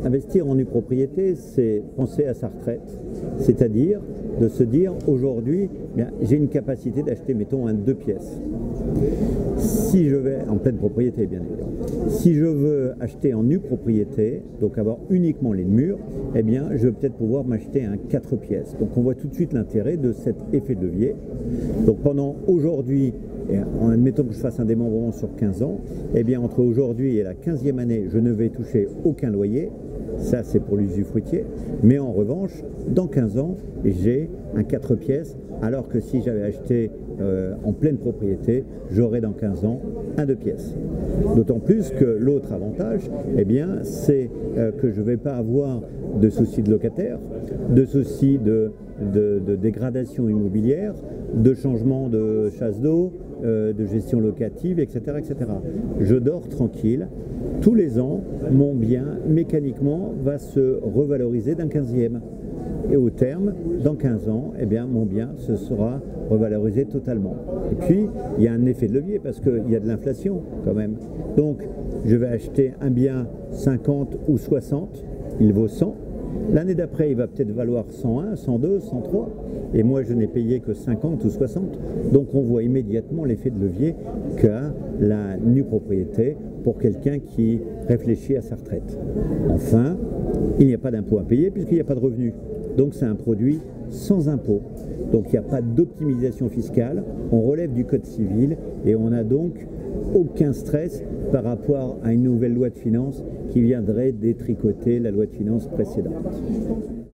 Investir en nue propriété, c'est penser à sa retraite, c'est-à-dire de se dire aujourd'hui, j'ai une capacité d'acheter, mettons, un 2 pièces. Si je vais en pleine propriété, bien évidemment. Si je veux acheter en nue propriété, donc avoir uniquement les murs, eh bien, je vais peut-être pouvoir m'acheter un 4 pièces. Donc, on voit tout de suite l'intérêt de cet effet de levier. Donc, pendant aujourd'hui, admettons que je fasse un démembrement sur 15 ans, eh bien, entre aujourd'hui et la 15e année, je ne vais toucher aucun loyer. Ça, c'est pour l'usufruitier. Mais en revanche, dans 15 ans, j'ai un 4 pièces, alors que si j'avais acheté en pleine propriété, j'aurais dans 15 ans un 2 pièces. D'autant plus que l'autre avantage, eh bien, c'est que je ne vais pas avoir de soucis de locataire, de soucis de dégradation immobilière, de changement de chasse d'eau, de gestion locative, etc., etc. Je dors tranquille. Tous les ans, mon bien, mécaniquement, va se revaloriser d'un 15e. Et au terme, dans 15 ans, eh bien, mon bien se sera revalorisé totalement. Et puis, il y a un effet de levier parce qu'il y a de l'inflation quand même. Donc, je vais acheter un bien 50 ou 60, il vaut 100. L'année d'après, il va peut-être valoir 101, 102, 103. Et moi, je n'ai payé que 50 ou 60. Donc, on voit immédiatement l'effet de levier qu'a la nue propriété pour quelqu'un qui réfléchit à sa retraite. Enfin, il n'y a pas d'impôt à payer puisqu'il n'y a pas de revenus. Donc, c'est un produit sans impôt. Donc, il n'y a pas d'optimisation fiscale. On relève du code civil et on n'a donc aucun stress par rapport à une nouvelle loi de finances qui viendrait détricoter la loi de finances précédente.